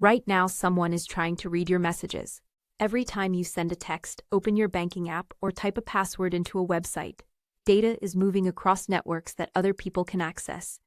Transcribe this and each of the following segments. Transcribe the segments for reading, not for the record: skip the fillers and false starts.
Right now, someone is trying to read your messages. Every time you send a text, open your banking app, or type a password into a website, data is moving across networks that other people can access.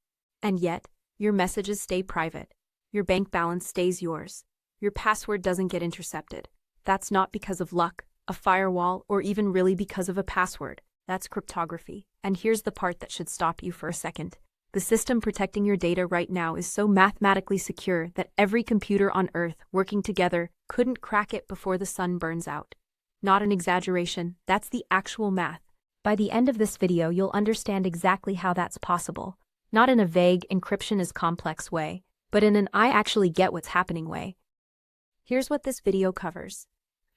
And yet, your messages stay private. Your bank balance stays yours. Your password doesn't get intercepted. That's not because of luck, a firewall, or even really because of a password. That's cryptography. And here's the part that should stop you for a second. The system protecting your data right now is so mathematically secure that every computer on Earth working together couldn't crack it before the sun burns out. Not an exaggeration, that's the actual math. By the end of this video, you'll understand exactly how that's possible. Not in a vague, encryption is complex way, but in an I actually get what's happening way. Here's what this video covers.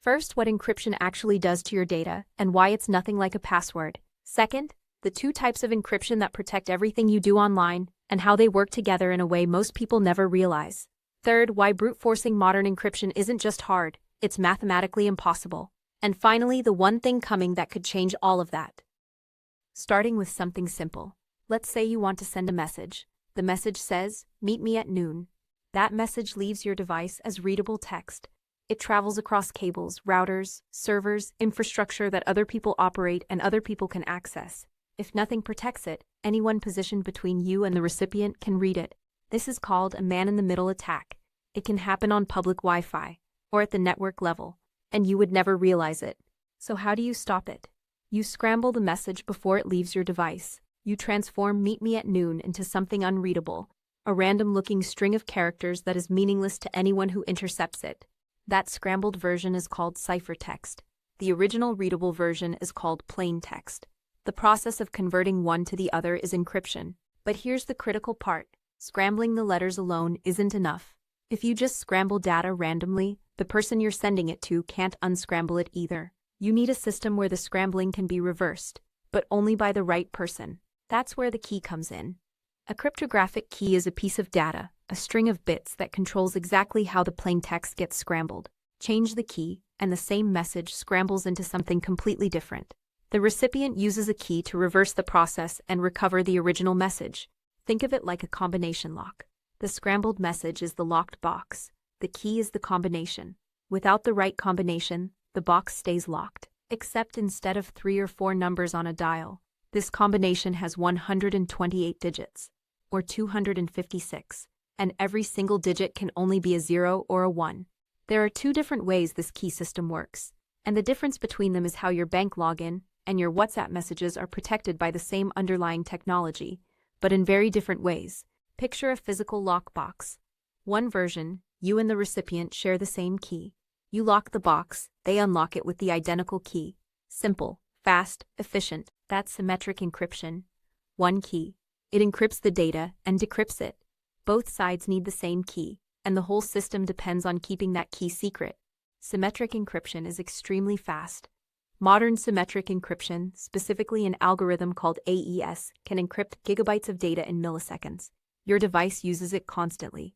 First, what encryption actually does to your data and why it's nothing like a password. Second, the two types of encryption that protect everything you do online and how they work together in a way most people never realize. Third, why brute forcing modern encryption isn't just hard, it's mathematically impossible. And finally, the one thing coming that could change all of that. Starting with something simple. Let's say you want to send a message. The message says, "Meet me at noon." That message leaves your device as readable text. It travels across cables, routers, servers, infrastructure that other people operate and other people can access. If nothing protects it, anyone positioned between you and the recipient can read it. This is called a man-in-the-middle attack. It can happen on public Wi-Fi or at the network level, and you would never realize it. So how do you stop it? You scramble the message before it leaves your device. You transform "Meet me at noon" into something unreadable, a random-looking string of characters that is meaningless to anyone who intercepts it. That scrambled version is called ciphertext. The original readable version is called plaintext. The process of converting one to the other is encryption. But here's the critical part. Scrambling the letters alone isn't enough. If you just scramble data randomly, the person you're sending it to can't unscramble it either. You need a system where the scrambling can be reversed, but only by the right person. That's where the key comes in. A cryptographic key is a piece of data, a string of bits that controls exactly how the plain text gets scrambled. Change the key, and the same message scrambles into something completely different. The recipient uses a key to reverse the process and recover the original message. Think of it like a combination lock. The scrambled message is the locked box. The key is the combination. Without the right combination, the box stays locked. Except instead of 3 or 4 numbers on a dial, this combination has 128 digits, or 256, and every single digit can only be a 0 or a 1. There are 2 different ways this key system works, and the difference between them is how your bank login and your WhatsApp messages are protected by the same underlying technology, but in very different ways. Picture a physical lockbox. One version, you and the recipient share the same key. You lock the box, they unlock it with the identical key. Simple, fast, efficient. That's symmetric encryption. One key. It encrypts the data and decrypts it. Both sides need the same key, and the whole system depends on keeping that key secret. Symmetric encryption is extremely fast. Modern symmetric encryption, specifically an algorithm called AES, can encrypt gigabytes of data in milliseconds. Your device uses it constantly.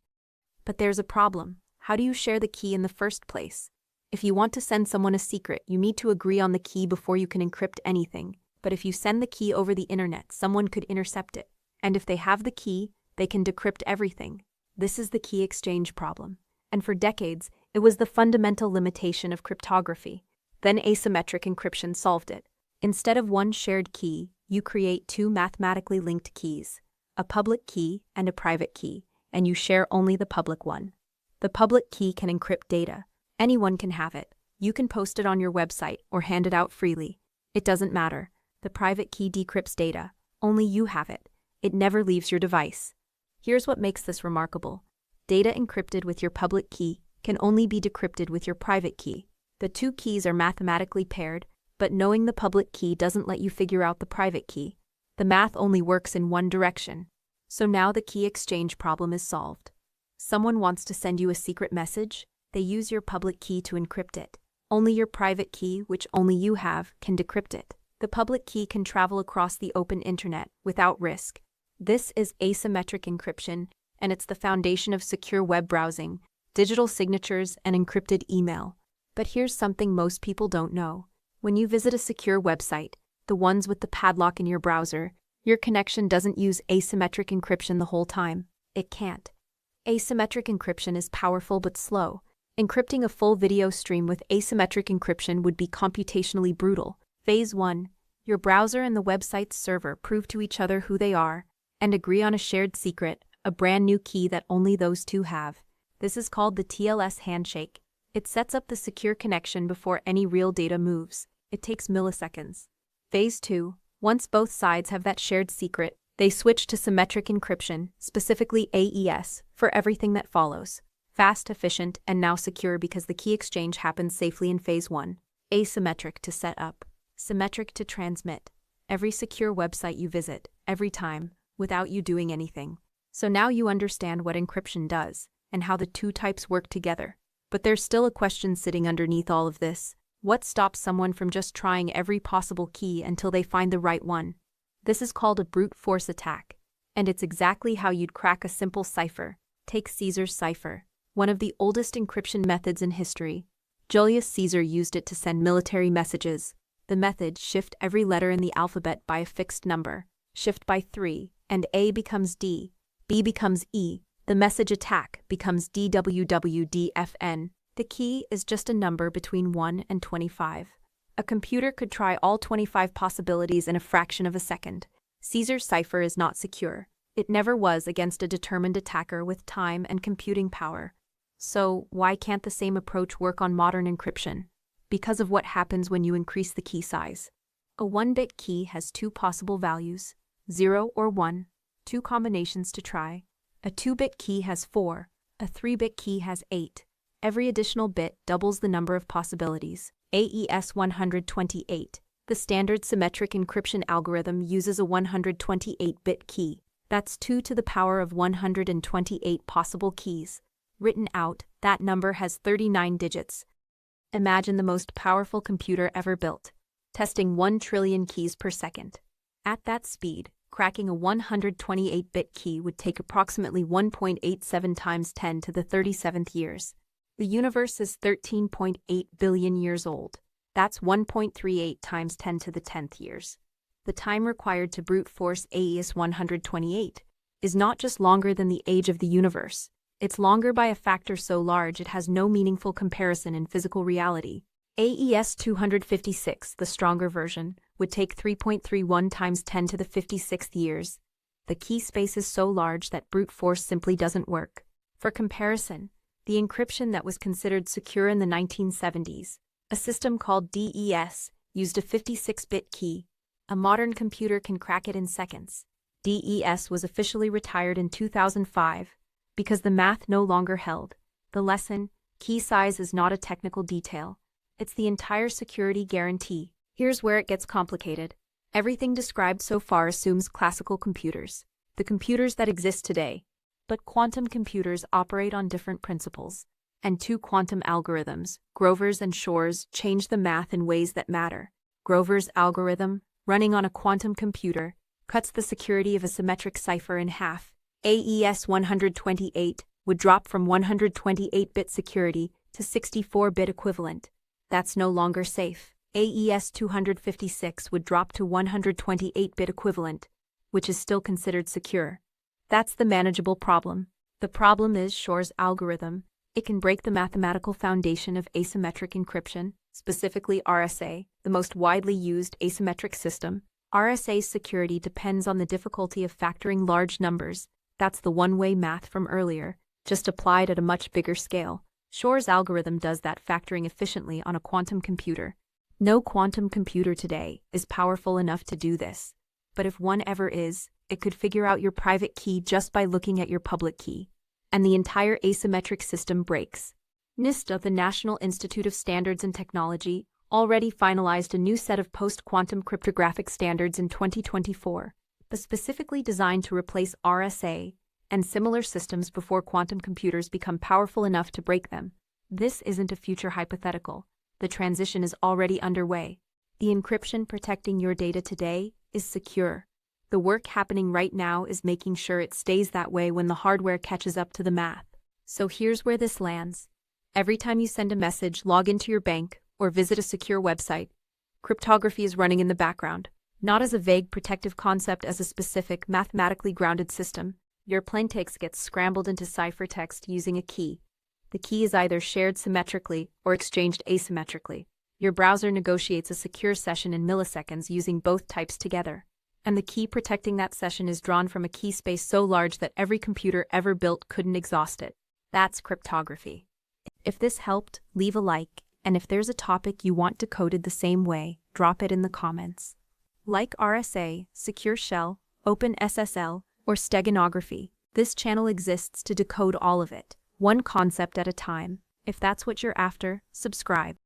But there's a problem. How do you share the key in the first place? If you want to send someone a secret, you need to agree on the key before you can encrypt anything. But if you send the key over the internet, someone could intercept it. And if they have the key, they can decrypt everything. This is the key exchange problem. And for decades, it was the fundamental limitation of cryptography. Then asymmetric encryption solved it. Instead of one shared key, you create 2 mathematically linked keys, a public key and a private key, and you share only the public one. The public key can encrypt data. Anyone can have it. You can post it on your website or hand it out freely. It doesn't matter. The private key decrypts data. Only you have it. It never leaves your device. Here's what makes this remarkable. Data encrypted with your public key can only be decrypted with your private key. The 2 keys are mathematically paired, but knowing the public key doesn't let you figure out the private key. The math only works in one direction. So now the key exchange problem is solved. Someone wants to send you a secret message. They use your public key to encrypt it. Only your private key, which only you have, can decrypt it. The public key can travel across the open internet without risk. This is asymmetric encryption, and it's the foundation of secure web browsing, digital signatures, and encrypted email. But here's something most people don't know. When you visit a secure website, the ones with the padlock in your browser, your connection doesn't use asymmetric encryption the whole time. It can't. Asymmetric encryption is powerful but slow. Encrypting a full video stream with asymmetric encryption would be computationally brutal. Phase 1. Your browser and the website's server prove to each other who they are and agree on a shared secret, a brand new key that only those two have. This is called the TLS handshake. It sets up the secure connection before any real data moves. It takes milliseconds. Phase 2. Once both sides have that shared secret, they switch to symmetric encryption, specifically AES, for everything that follows. Fast, efficient, and now secure because the key exchange happens safely in Phase 1. Asymmetric to set up. Symmetric to transmit. Every secure website you visit, every time, without you doing anything. So now you understand what encryption does, and how the two types work together. But there's still a question sitting underneath all of this. What stops someone from just trying every possible key until they find the right one? This is called a brute force attack, and it's exactly how you'd crack a simple cipher. Take Caesar's cipher, one of the oldest encryption methods in history. Julius Caesar used it to send military messages. The method, shift every letter in the alphabet by a fixed number, shift by 3, and A becomes D, B becomes E. The message attack becomes DWWDFN. The key is just a number between 1 and 25. A computer could try all 25 possibilities in a fraction of a second. Caesar's cipher is not secure. It never was against a determined attacker with time and computing power. So, why can't the same approach work on modern encryption? Because of what happens when you increase the key size. A 1-bit key has 2 possible values, 0 or 1, 2 combinations to try. A 2-bit key has 4, a 3-bit key has 8. Every additional bit doubles the number of possibilities. AES 128. The standard symmetric encryption algorithm uses a 128-bit key. That's 2 to the power of 128 possible keys. Written out, that number has 39 digits. Imagine the most powerful computer ever built, testing 1 trillion keys per second. At that speed, cracking a 128-bit key would take approximately 1.87 times 10 to the 37th years. The universe is 13.8 billion years old. That's 1.38 times 10 to the 10th years. The time required to brute force AES 128 is not just longer than the age of the universe. It's longer by a factor so large it has no meaningful comparison in physical reality. AES 256, the stronger version, would take 3.31 times 10 to the 56th years. The key space is so large that brute force simply doesn't work. For comparison, the encryption that was considered secure in the 1970s, a system called DES, used a 56-bit key. A modern computer can crack it in seconds. DES was officially retired in 2005 because the math no longer held. The lesson: key size is not a technical detail. It's the entire security guarantee. Here's where it gets complicated. Everything described so far assumes classical computers, the computers that exist today. But quantum computers operate on different principles, and 2 quantum algorithms, Grover's and Shor's, change the math in ways that matter. Grover's algorithm, running on a quantum computer, cuts the security of a symmetric cipher in half. AES 128 would drop from 128-bit security to 64-bit equivalent. That's no longer safe. AES 256 would drop to 128-bit equivalent, which is still considered secure. That's the manageable problem. The problem is Shor's algorithm. It can break the mathematical foundation of asymmetric encryption, specifically RSA, the most widely used asymmetric system. RSA's security depends on the difficulty of factoring large numbers. That's the one-way math from earlier, just applied at a much bigger scale. Shor's algorithm does that factoring efficiently on a quantum computer. No quantum computer today is powerful enough to do this. But if one ever is, it could figure out your private key just by looking at your public key. And the entire asymmetric system breaks. NIST, the National Institute of Standards and Technology, already finalized a new set of post-quantum cryptographic standards in 2024, specifically designed to replace RSA and similar systems before quantum computers become powerful enough to break them. This isn't a future hypothetical. The transition is already underway. The encryption protecting your data today is secure. The work happening right now is making sure it stays that way when the hardware catches up to the math. So here's where this lands. Every time you send a message, log into your bank, or visit a secure website, cryptography is running in the background, not as a vague protective concept, as a specific, mathematically grounded system. Your plaintext gets scrambled into ciphertext using a key. The key is either shared symmetrically or exchanged asymmetrically. Your browser negotiates a secure session in milliseconds using both types together. And the key protecting that session is drawn from a key space so large that every computer ever built couldn't exhaust it. That's cryptography. If this helped, leave a like, and if there's a topic you want decoded the same way, drop it in the comments. Like RSA, Secure Shell, OpenSSL, or steganography, this channel exists to decode all of it, one concept at a time. If that's what you're after, subscribe.